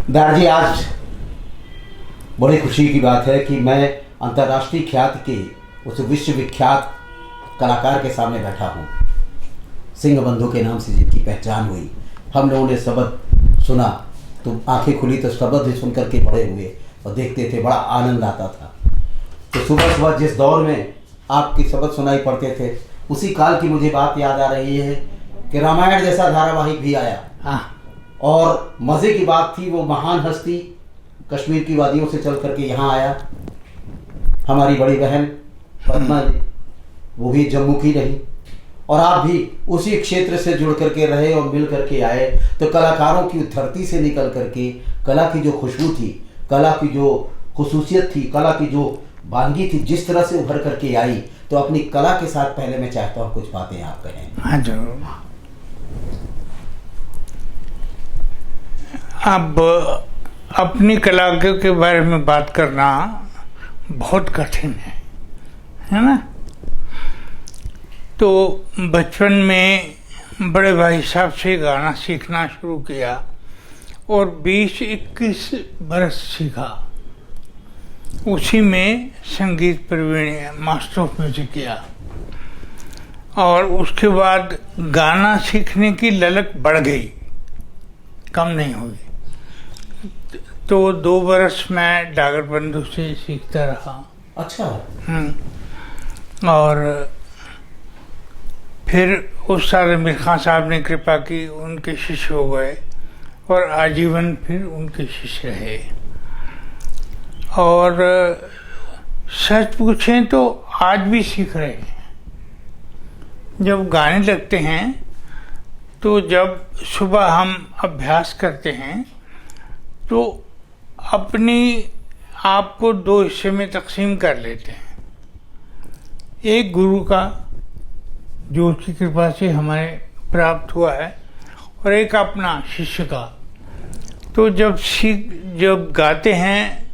दादाजी, आज बड़ी खुशी की बात है कि मैं अंतर्राष्ट्रीय ख्याति के उस विश्वविख्यात कलाकार के सामने बैठा हूँ। सिंह बंधु के नाम से जिनकी पहचान हुई, हम लोगों ने शब्द सुना तो आंखें खुली तो शब्द ही सुन करके बड़े हुए और देखते थे, बड़ा आनंद आता था। तो सुबह सुबह जिस दौर में आपके शब्द सुनाई पड़ते थे, उसी काल की मुझे बात याद आ रही है कि रामायण जैसा धारावाहिक भी आया। हाँ। और मज़े की बात थी, वो महान हस्ती कश्मीर की वादियों से चल करके यहाँ आया। हमारी बड़ी बहन पद्मा जी, वो भी जम्मू की रही और आप भी उसी क्षेत्र से जुड़ करके रहे और मिल करके आए। तो कलाकारों की धरती से निकल करके कला की जो खुशबू थी, कला की जो खुसूसियत थी, कला की जो वानगी थी, जिस तरह से उभर करके आई, तो अपनी कला के साथ पहले मैं चाहता हूँ कुछ बातें आप कहें। हाँ जरूर। अब अपनी कला के बारे में बात करना बहुत कठिन है ना। तो बचपन में बड़े भाई साहब से गाना सीखना शुरू किया और 20-21 बरस सीखा। उसी में संगीत प्रवीण मास्टर ऑफ म्यूजिक किया और उसके बाद गाना सीखने की ललक बढ़ गई, कम नहीं हुई। तो 2 बरस मैं डागर बंधु से सीखता रहा। अच्छा। और फिर उस साल अमीर खान साहब ने कृपा की, उनके शिष्य हो गए और आजीवन फिर उनके शिष्य रहे। और सच पूछें तो आज भी सीख रहे हैं। जब गाने लगते हैं तो जब सुबह हम अभ्यास करते हैं तो अपनी आप को 2 हिस्से में तकसीम कर लेते हैं। एक गुरु का, जो उसकी कृपा से हमारे प्राप्त हुआ है, और एक अपना शिष्य का। तो जब गाते हैं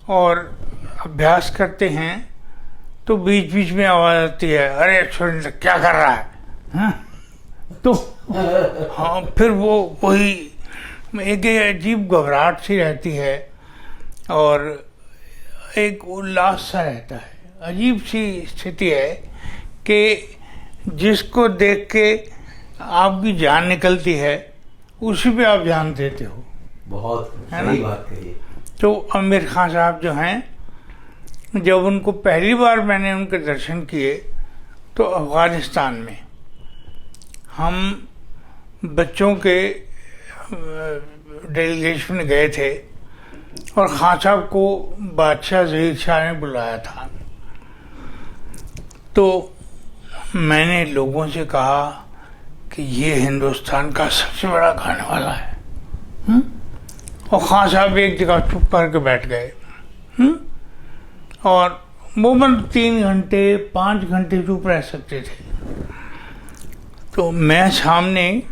और अभ्यास करते हैं तो बीच बीच में आवाज़ आती है, अरे सुरेंद्र क्या कर रहा है, हाँ? तो हाँ, फिर वो वही एक अजीब घबराहट सी रहती है और एक उल्लास सा रहता है। अजीब सी स्थिति है कि जिसको देख के आपकी जान निकलती है, उसी पे आप जान देते हो। बहुत सही बात कही। तो आमिर खान साहब जो हैं, जब उनको पहली बार मैंने उनके दर्शन किए तो अफ़गानिस्तान में हम बच्चों के डेलीगेशन में गए थे और खान साहब को बादशाह ज़हीर शाह ने बुलाया था। तो मैंने लोगों से कहा कि ये हिंदुस्तान का सबसे बड़ा गाने वाला है। और खान साहब एक जगह चुप करके बैठ गए। और मोमन 3 घंटे 5 घंटे चुप रह सकते थे। तो मैं सामने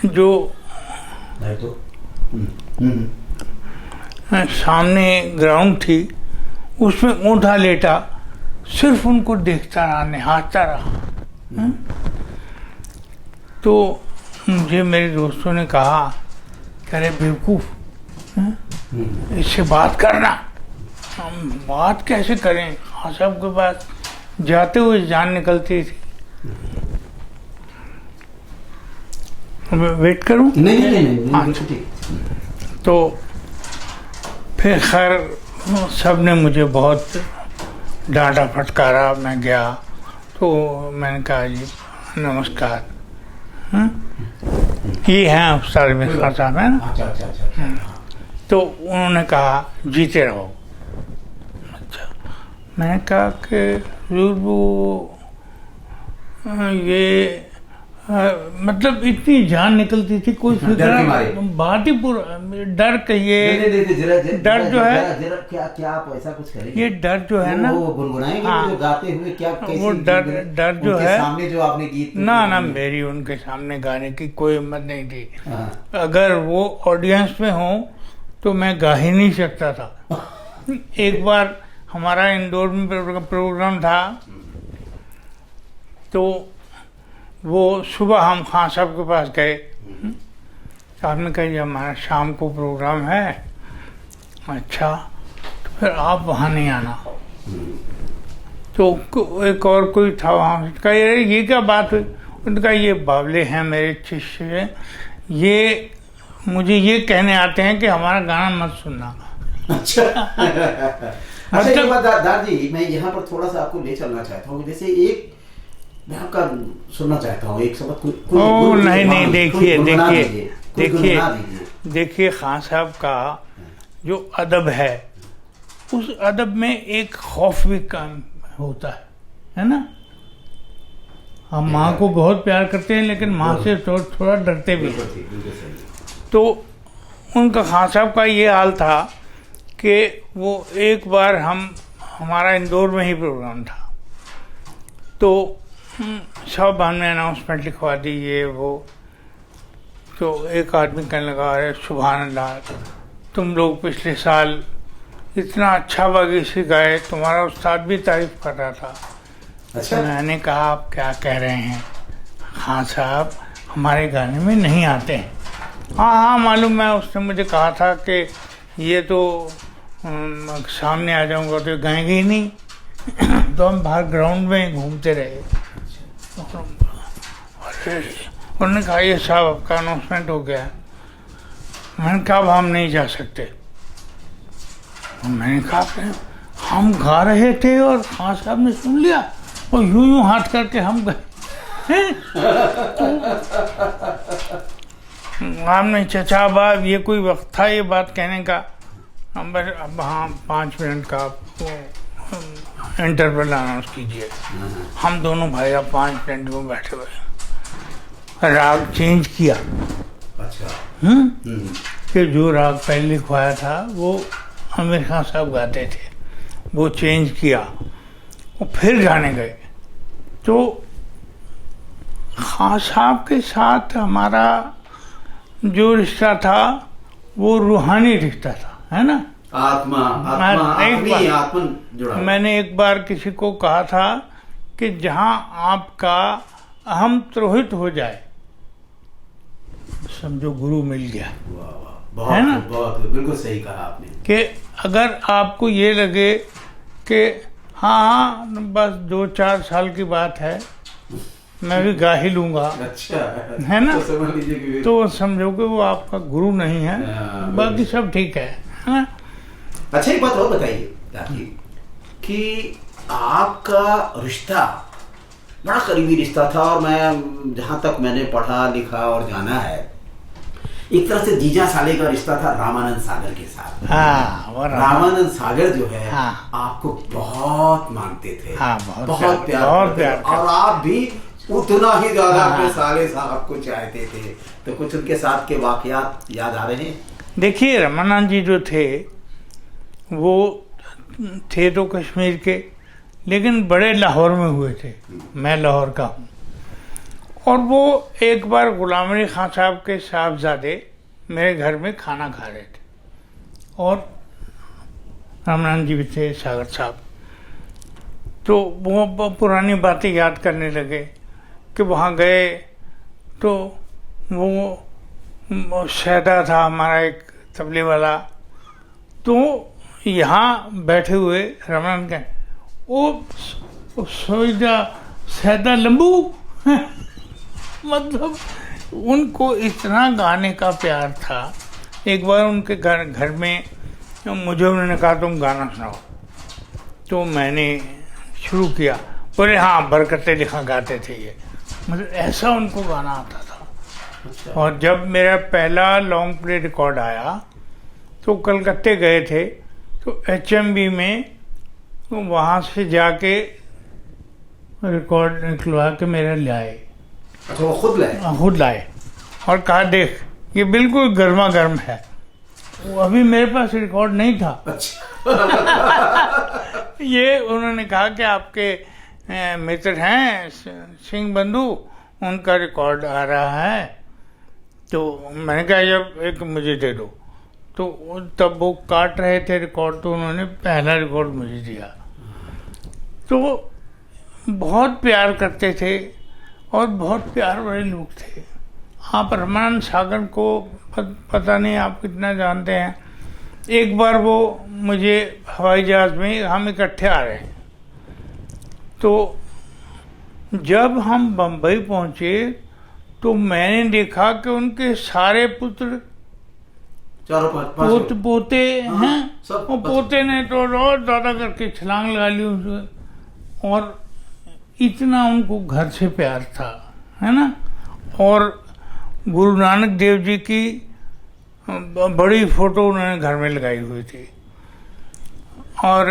जो सामने ग्राउंड थी उसमें ऊँटा लेटा सिर्फ उनको देखता रहा, निहारता रहा। तो मुझे मेरे दोस्तों ने कहा, अरे बेवकूफ़, इससे बात करना। हम बात कैसे करें, हाँ सबके पास जाते हुए जान निकलती थी। वेट करूं? नहीं। तो फिर खैर सब ने मुझे बहुत डांटा फटकारा। मैं गया तो मैंने कहा जी नमस्कार, ये हैं उस्ताद आमिर खान साहब, है ना। अच्छा। तो उन्होंने कहा जीते रहो। अच्छा, मैंने कहा कि वो ये मतलब इतनी जान निकलती थी, कोई बात ही पूरा डर कहिए, डर जो है, क्या आप ऐसा कुछ करेंगे? ये डर जो है ना, वो गुनगुनाएंगे जो गाते हुए, क्या वो डर जो है सामने जो आपने गीत ना मेरी उनके सामने गाने की कोई हिम्मत नहीं थी। अगर वो ऑडियंस में हो तो मैं गा ही नहीं सकता था। एक बार हमारा इंदौर में प्रोग्राम था तो वो सुबह हम खान साहब के पास गए। तो आपने कहा ये हमारा शाम को प्रोग्राम है। अच्छा, तो फिर आप वहाँ नहीं आना। तो एक और कोई था वहाँ, कहा ये क्या बात हुई? उनका ये बावले हैं मेरे शिष्य हैं, ये मुझे ये कहने आते हैं कि हमारा गाना मत सुनना। अच्छा। अच्छा, एक बात दार जी, मैं यहाँ पर थोड़ा सा आपको ले चलना चाहता हूँ। जैसे एक मैं आपका सुनना चाहता हूँ एक सबक। ओ नहीं, देखिए खान साहब का जो अदब है, उस अदब में एक खौफ भी कम होता है ना। हम माँ को बहुत प्यार करते हैं, लेकिन माँ से थोड़ा डरते भी हैं। तो उनका खान साहब का ये हाल था कि वो एक बार हमारा इंदौर में ही प्रोग्राम था, तो सब हमने अनाउंसमेंट लिखवा दी ये वो। तो एक आदमी कहने लगा, अरे सुभान अल्लाह, तुम लोग पिछले साल इतना अच्छा बागीशी गाए, तुम्हारा उस्ताद भी तारीफ कर रहा था। अच्छा। मैंने कहा आप क्या कह रहे हैं खान साहब, हमारे गाने में नहीं आते हैं। हाँ मालूम है, उसने मुझे कहा था कि ये तो सामने आ जाऊंगा तो गाएंगे ही नहीं। तो हम बाहर ग्राउंड में घूमते रहे। उन्होंने कहा ये साहब आपका अनाउंसमेंट हो गया। मैंने कहा अब हम नहीं जा सकते। मैंने कहा हम गा रहे थे और खान साहब ने सुन लिया और यूं हाथ करके हम गए। हमने चचा बाब, ये कोई वक्त था ये बात कहने का? अब हाँ 5 मिनट का इंटरवल अनाउंस कीजिए। हम दोनों भाई अब 5 मिनट में बैठे हुए, राग चेंज किया। अच्छा। कि जो राग पहले लिखवाया था वो आमिर खान साहब गाते थे, वो चेंज किया और फिर गाने गए। तो खान साहब के साथ हमारा जो रिश्ता था वो रूहानी रिश्ता था, है ना। आत्मा जुड़ा। मैंने एक बार किसी को कहा था कि जहां आपका अहम त्रोहित हो जाए, समझो गुरु मिल गया। बहुत, है ना, बहुत बिल्कुल सही कहा आपने। कि अगर आपको ये लगे कि हाँ बस 2-4 साल की बात है, मैं भी गा ही लूंगा, अच्छा है ना, तो समझ लीजिए कि तो समझो कि वो आपका गुरु नहीं है, बाकी सब ठीक है ना। अच्छा, एक बात और बताइए कि आपका रिश्ता बड़ा करीबी रिश्ता था, और मैं जहाँ तक मैंने पढ़ा लिखा और जाना है, एक तरह से जीजा साले का रिश्ता था रामानंद सागर के साथ। हाँ, रामानंद सागर जो है, हाँ, आपको बहुत मानते थे। हाँ, बहुत प्यार और आप भी उतना ही ज्यादा अपने साले साहब को चाहते थे। तो कुछ उनके साथ के वाकयात याद आ रहे हैं? देखिए, रमानंद जी जो थे वो थे तो कश्मीर के, लेकिन बड़े लाहौर में हुए थे। मैं लाहौर का हूँ। और वो एक बार गुलाम अली खान साहब के साहबजादे मेरे घर में खाना खा रहे थे, और रमानंद जी भी थे, सागर साहब। तो वो पुरानी बातें याद करने लगे कि वहाँ गए तो वो शहदा था हमारा एक तबले वाला, तो यहाँ बैठे हुए रमानंद के वो सोईदा शहदा लंबू मतलब उनको इतना गाने का प्यार था। एक बार उनके घर में मुझे उन्होंने कहा तुम गाना सुनाओ, तो मैंने शुरू किया। बोले हाँ, बरकते लिखा गाते थे ये, मतलब ऐसा उनको गाना आता था। अच्छा। और जब मेरा पहला लॉन्ग प्ले रिकॉर्ड आया तो कलकत्ते गए थे, तो HMV में वहाँ से जाके रिकॉर्ड निकलवा के मेरा लाए। अच्छा, वो खुद लाए और कहा देख ये बिल्कुल गर्मा गर्म है। वो अभी मेरे पास रिकॉर्ड नहीं था। अच्छा। ये उन्होंने कहा कि आपके मित्र हैं सिंह बंधु, उनका रिकॉर्ड आ रहा है। तो मैंने कहा जब एक मुझे दे दो। तो तब वो काट रहे थे रिकॉर्ड, तो उन्होंने पहला रिकॉर्ड मुझे दिया। तो बहुत प्यार करते थे और बहुत प्यार वाले लोग थे। आप रामानंद सागर को पता नहीं आप कितना जानते हैं। एक बार वो मुझे हवाई जहाज में, हम इकट्ठे आ रहे हैं, तो जब हम बम्बई पहुंचे तो मैंने देखा कि उनके सारे पुत्र चारों पोते हैं। सब वो पोते ने तो और ज्यादा करके छलांग लगा ली उसमें, और इतना उनको घर से प्यार था, है ना। और गुरु नानक देव जी की बड़ी फोटो उन्होंने घर में लगाई हुई थी, और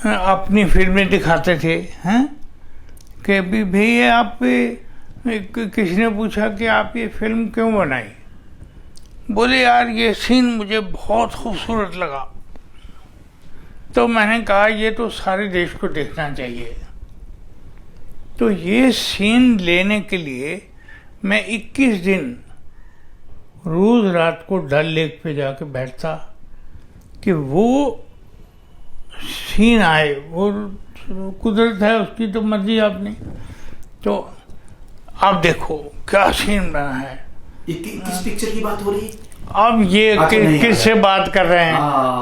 अपनी फिल्में दिखाते थे, हैं कि भी भैया आप किसी ने पूछा कि आप ये फिल्म क्यों बनाई, बोले यार ये सीन मुझे बहुत खूबसूरत लगा। तो मैंने कहा ये तो सारे देश को देखना चाहिए। तो ये सीन लेने के लिए मैं 21 दिन रोज रात को डल लेक पे जाके बैठता कि वो सीन आए। वो कुदरत है, उसकी तो मर्जी आपने। तो आप देखो क्या सीन बना है। किस पिक्चर की बात हो रही है? अब ये किससे बात कर रहे हैं?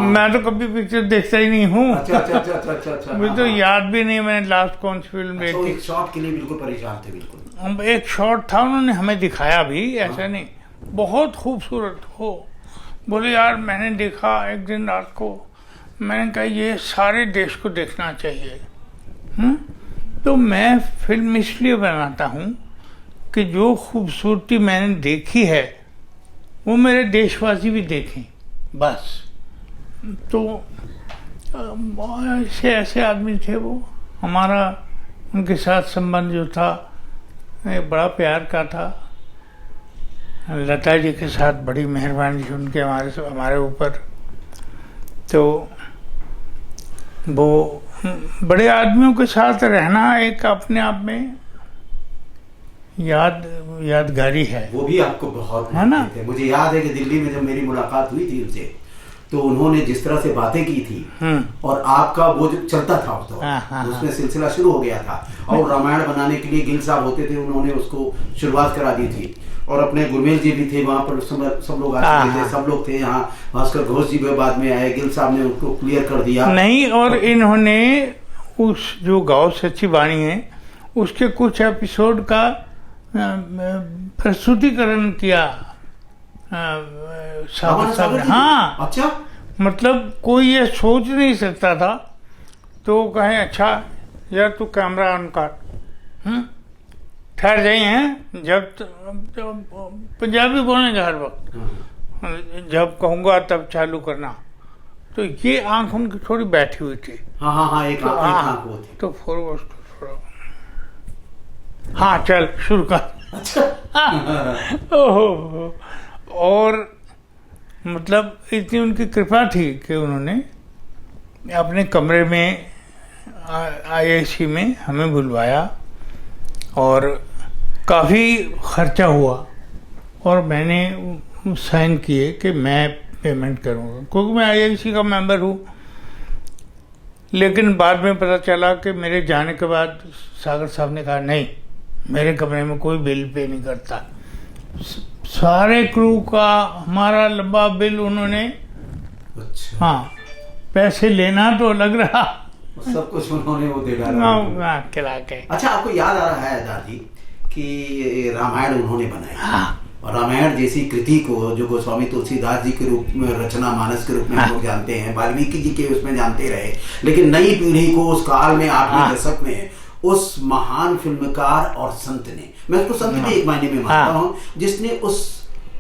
मैं तो कभी पिक्चर देखता ही नहीं हूँ। अच्छा। मुझे तो याद भी नहीं मैंने लास्ट कौन सी फिल्म देखी। एक शॉट के लिए बिल्कुल परेशान थे। बिल्कुल एक शॉट था, उन्होंने हमें दिखाया भी, ऐसा नहीं, बहुत खूबसूरत हो। बोले यार मैंने देखा एक दिन रात को, मैंने कहा ये सारे देश को देखना चाहिए। तो मैं फिल्म इसलिए बनाता हूँ कि जो खूबसूरती मैंने देखी है वो मेरे देशवासी भी देखें, बस। तो ऐसे आदमी थे वो। हमारा उनके साथ संबंध जो था एक बड़ा प्यार का था। लता जी के साथ बड़ी मेहरबानी थी उनके हमारे ऊपर। तो वो बड़े आदमियों के साथ रहना एक अपने आप में यादगारी है। वो भी आपको बहुत है ना। थे। मुझे याद है कि दिल्ली में जब मेरी मुलाकात हुई थी उनसे, तो उन्होंने जिस तरह से बातें की थी, और आपका वो जो चलता था उस दौरान, उसमें सिलसिला शुरू हो गया था, और रामायण बनाने के लिए गिल साहब होते थे, उन्होंने उसको शुरुआत करा दी थी। और अपने गुरमेल जी भी थे वहाँ पर, सब लोग आ चुके थे, सब लोग थे यहाँ। भास्कर घोष जी भी बाद में आए, गिल साहब ने उनको क्लियर कर दिया। नहीं, और इन्होंने उस जो गाँव सच्ची वाणी है उसके कुछ एपिसोड का प्रस्तुतिकरण किया साहब। हाँ, अच्छा, मतलब कोई ये सोच नहीं सकता था। तो कहें अच्छा यार तू कैमरा ऑन कर, ठहर जाइए हैं, जब पंजाबी बोलेंगे हर वक्त, जब कहूँगा तब चालू करना। तो ये आंख उनकी थोड़ी बैठी हुई थी। हाँ, एक आंख वो थी। तो फिर उसको थोड़ा, हाँ चल शुरू कर। अच्छा। ओहो। और मतलब इतनी उनकी कृपा थी कि उन्होंने अपने कमरे में IIC में हमें बुलवाया, और काफ़ी खर्चा हुआ, और मैंने साइन किए कि मैं पेमेंट करूँगा, क्योंकि मैं IIC का मेंबर हूँ। लेकिन बाद में पता चला कि मेरे जाने के बाद सागर साहब ने कहा नहीं, मेरे कमरे में कोई बिल पे नहीं करता। सारे क्रू का हमारा लंबा बिल उन्होंने, अच्छा, हाँ, पैसे लेना तो अलग रहा, सब कुछ उन्होंने वो दे डाला खिला के। अच्छा, आपको याद आ रहा है दादी कि रामायण उन्होंने बनाई। हाँ। और रामायण जैसी कृति को जो गोस्वामी तुलसीदास जी के रूप में, रचना मानस के रूप में हम लोग जानते हैं, वाल्मीकि जी के उसमें जानते रहे, लेकिन नई पीढ़ी को उस काल में 8वें दशक में उस महान फिल्मकार और संत ने, मैं उसको संत भी एक मायने में मानता हूँ, जिसने उस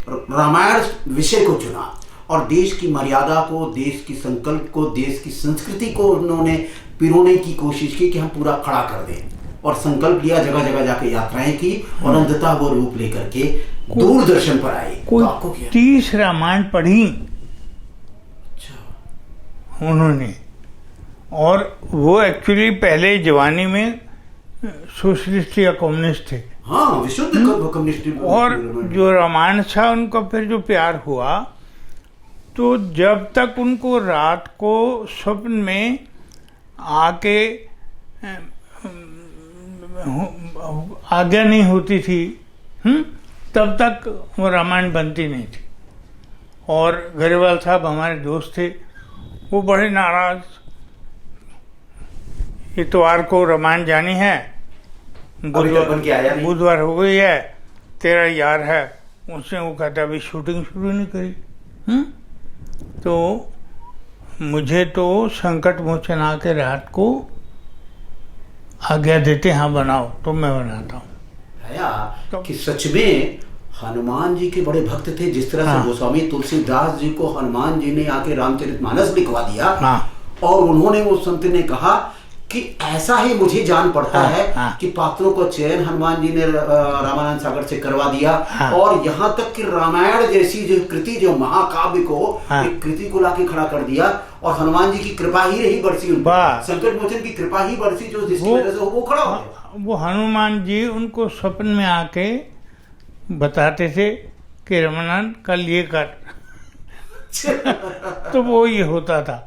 रामायण विषय को चुना और देश की मर्यादा को, देश की संकल्प को, देश की संस्कृति को उन्होंने पिरोने की कोशिश की कि हम पूरा खड़ा कर दें, और संकल्प लिया, जगह जगह जाके यात्राएं की, और अंततः वो रूप लेकर के दूरदर्शन पर आए। कोई 30 रामायण पढ़ी उन्होंने, और वो एक्चुअली पहले जवानी में सोशलिस्ट या कम्युनिस्ट थे। हाँ, विशुद्ध कम्युनिस्ट। और जो रामायण था उनका फिर जो प्यार हुआ, तो जब तक उनको रात को स्वप्न में आके आज्ञा नहीं होती थी, तब तक वो रामायण बनती नहीं थी। और गरेवाल साहब हमारे दोस्त थे, वो बड़े नाराज, इतवार को रामायण जानी है, बुधवार हो गई है, तेरा यार है, उसने वो कहता अभी शूटिंग शुरू नहीं करी। तो मुझे तो संकट मोचन आके रात को आज्ञा देते हाँ बनाओ, तो मैं बनाता हूँ। तो कि सच में हनुमान जी के बड़े भक्त थे, जिस तरह से गोस्वामी तुलसीदास जी को हनुमान जी ने आके रामचरितमानस लिखवा दिया, और उन्होंने वो संत ने कहा कि ऐसा ही मुझे जान पड़ता है कि पात्रों को चयन हनुमान जी ने रामानंद सागर से करवा दिया, और यहाँ तक कि रामायण जैसी जो कृति, जो महाकाव्य को एक कृति को लाके खड़ा कर दिया, और हनुमान जी की कृपा ही रही बरसी, उन संकट मोचन की कृपा ही बरसी, जो जिसकी वजह से वो खड़ा हो गया। वो हनुमान जी उनको स्वप्न में आके बताते थे कि रमानंद कल ये कर तो वो ये होता था।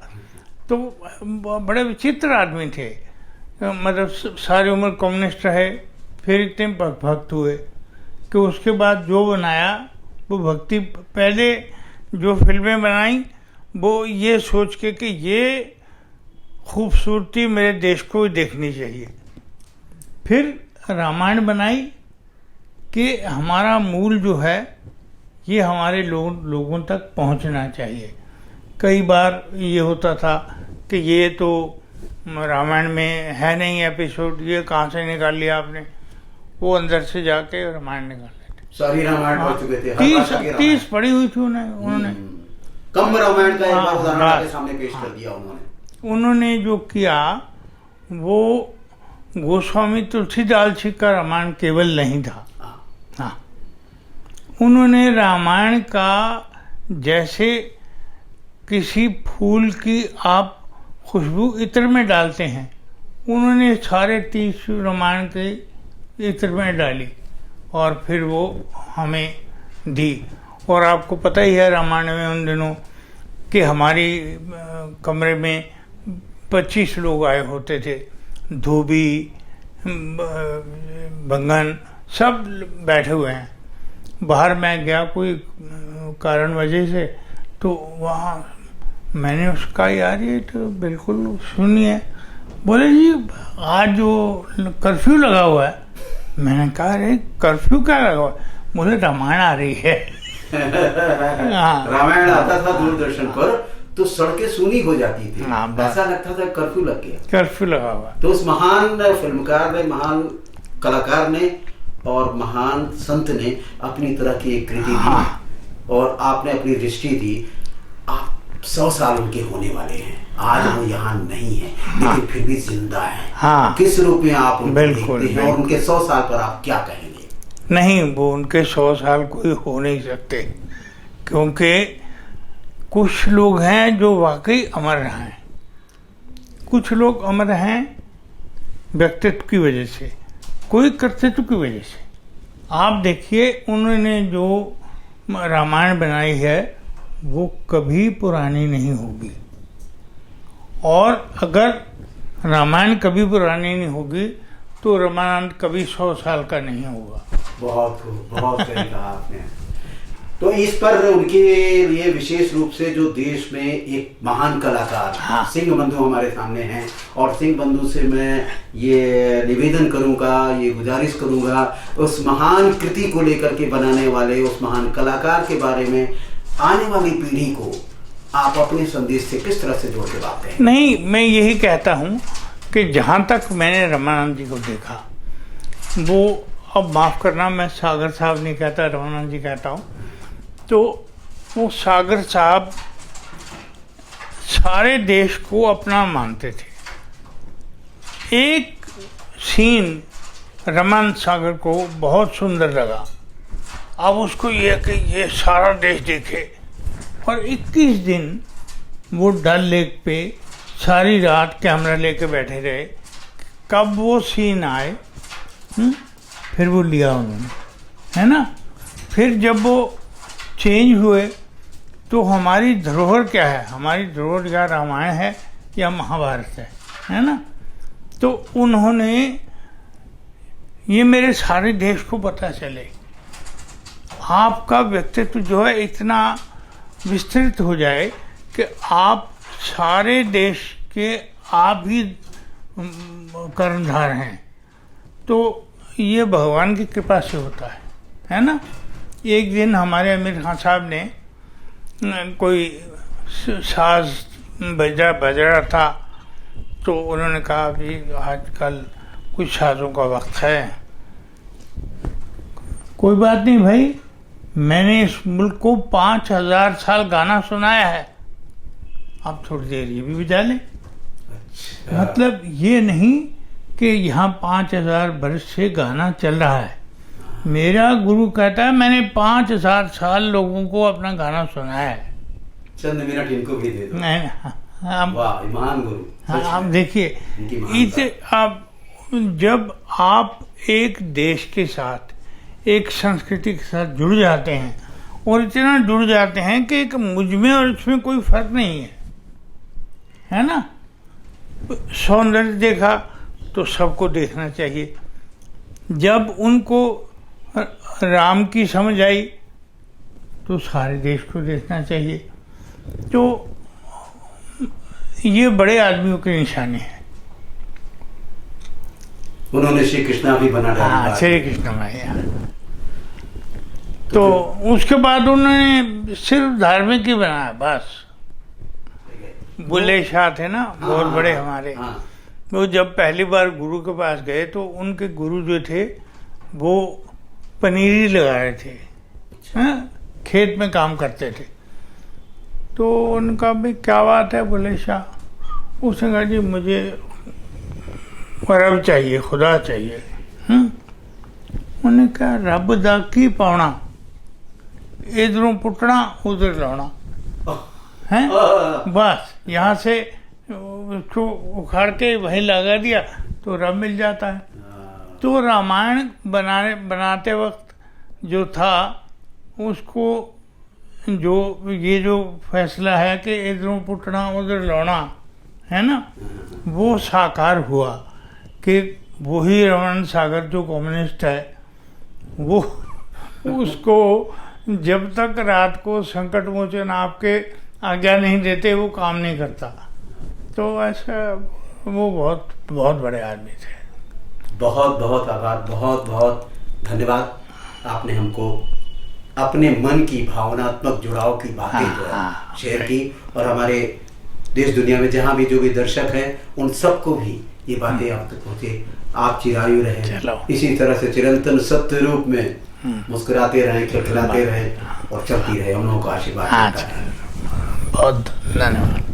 तो बड़े विचित्र आदमी थे, मतलब सारी उम्र कम्युनिस्ट रहे, फिर इतने भक्त हुए कि उसके बाद जो बनाया वो भक्ति, पहले जो फिल्में बनाई वो ये सोच के कि ये खूबसूरती मेरे देश को भी देखनी चाहिए, फिर रामायण बनाई कि हमारा मूल जो है ये हमारे लोगों तक पहुंचना चाहिए। कई बार ये होता था कि ये तो रामायण में है नहीं एपिसोड, ये कहाँ से निकाल लिया आपने, वो अंदर से जाके रामायण निकाल लेते। सारी रामायण पढ़ चुके थे, 30 पढ़ी हुई थी उन्होंने कम रामायण का एक बार उदाहरण आपके सामने पेश कर दिया उन्होंने जो किया वो गोस्वामी तुलसीदास जी का रामायण केवल नहीं था। हाँ, उन्होंने रामायण का जैसे किसी फूल की आप खुशबू इत्र में डालते हैं, उन्होंने सारे 30 रामायण के इत्र में डाली और फिर वो हमें दी। और आपको पता ही है रामायण में उन दिनों कि हमारी कमरे में 25 लोग आए होते थे, धोबी बंगन सब बैठे हुए हैं। बाहर मैं गया कोई कारण वजह से, तो वहाँ मैंने उसका यार ये तो बिल्कुल सुनिए, बोले जी आज जो कर्फ्यू लगा हुआ है। मैंने कहा अरे कर्फ्यू क्या लगा हुआ है? बोले रामायण आ रही है। रामायण आता था दूरदर्शन पर तो सड़कें सूनी हो जाती थी, ऐसा लगता था कर्फ्यू लग गया, कर्फ्यू लगा हुआ। तो उस महान फिल्मकार ने, महान कलाकार ने और महान संत ने अपनी तरह की एक कृति दी और आपने अपनी दृष्टि दी। आप 100 साल उनके होने वाले हैं, आज वो यहाँ नहीं है लेकिन फिर भी जिंदा है। किस रूप में आप उनको देखते हैं और उनके 100 साल पर आप क्या कहेंगे? नहीं, वो उनके 100 साल कोई हो नहीं सकते, क्योंकि कुछ लोग हैं जो वाकई अमर हैं, कुछ लोग अमर हैं व्यक्तित्व की वजह से, कोई कर्तृत्व की वजह से। आप देखिए उन्होंने जो रामायण बनाई है वो कभी पुरानी नहीं होगी, और अगर रामायण कभी पुरानी नहीं होगी तो रामानंद कभी 100 साल का नहीं होगा। बहुत सही कहा आपने। तो इस पर उनके लिए विशेष रूप से जो देश में एक महान कलाकार सिंह बंधु हमारे सामने हैं, और सिंह बंधु से मैं ये निवेदन करूंगा, ये गुजारिश करूंगा, उस महान कृति को लेकर के बनाने वाले उस महान कलाकार के बारे में आने वाली पीढ़ी को आप अपने संदेश से किस तरह से जोड़ के बात करें? नहीं, मैं यही कहता हूँ कि जहाँ तक मैंने रमानंद जी को देखा, वो, अब माफ़ करना मैं सागर साहब नहीं कहता, रमानंद जी कहता हूँ, तो वो सागर साहब सारे देश को अपना मानते थे। एक सीन रमानंद सागर को बहुत सुंदर लगा, अब उसको ये कि ये सारा देश देखे, और 21 दिन वो डल लेक पे सारी रात कैमरा लेके बैठे रहे, कब वो सीन आए फिर वो लिया उन्होंने, है ना। फिर जब वो चेंज हुए तो हमारी धरोहर क्या है, हमारी धरोहर या रामायण है या महाभारत है ना। तो उन्होंने ये मेरे सारे देश को पता चले, आपका व्यक्तित्व जो है इतना विस्तृत हो जाए कि आप सारे देश के आप ही कर्णधार हैं, तो ये भगवान की कृपा से होता है ना। एक दिन हमारे आमिर खान साहब ने कोई साज बज रहा था, तो उन्होंने कहा कि आजकल कुछ साजों का वक्त है। कोई बात नहीं भाई, मैंने इस मुल्क को 5000 साल गाना सुनाया है, आप थोड़ी देर ये भी बजा लें। मतलब ये नहीं कि यहाँ 5000 वर्ष से गाना चल रहा है। मेरा गुरु कहता है मैंने 5000 साल लोगों को अपना गाना सुनाया है। चंद मिनट इनको भी दे दो। वाह, महान गुरु। हाँ, आप देखिए, इसे आप जब आप एक देश के साथ, एक संस्कृति के साथ जुड़ जाते हैं, और इतना जुड़ जाते हैं कि एक मुझ में और इसमें कोई फर्क नहीं है ना। सौंदर्य देखा तो सबको देखना चाहिए, जब उनको राम की समझ आई तो सारे देश को देखना चाहिए। तो ये बड़े आदमियों की निशानी है। उन्होंने श्री कृष्णा भी बना डाला। हाँ, श्री कृष्ण भैया। तो उसके बाद उन्होंने सिर्फ धार्मिक ही बनाया बस। बुल्ले शाह थे ना, बहुत बड़े हमारे। वो जब पहली बार गुरु के पास गए तो उनके गुरु जो थे वो पनीरी लगा रहे थे, खेत में काम करते थे। तो उनका भी क्या बात है बुल्ले शाह, उसने कहा जी मुझे रब चाहिए, खुदा चाहिए। उन्होंने कहा रब दा की पाउना, इधरों पुटना उधर लाना है, बस यहाँ से उसको उखाड़ के वहीं लगा दिया तो रब मिल जाता है। तो रामायण बनाते वक्त जो था उसको जो फैसला है कि इधरों पुटना उधर लौना है ना, वो साकार हुआ कि वही रमन सागर जो कम्युनिस्ट है वो उसको जब तक रात को संकट मोचन आपके आज्ञा नहीं देते वो काम नहीं करता। तो ऐसा वो बहुत बहुत बड़े आदमी थे। बहुत बहुत आभार, बहुत बहुत धन्यवाद। आपने हमको अपने मन की भावनात्मक जुड़ाव की बातें जो है शेयर की, और हमारे देश दुनिया में जहाँ भी जो भी दर्शक हैं उन सबको भी ये बातें आप तक पहुँचे। आप चिरायु रहे, इसी तरह से चिरंतन सत्य रूप में मुस्कुराते रहें, खिलखिलाते रहें और चलती रहे। हम लोगों को आशीर्वाद। बहुत धन्यवाद।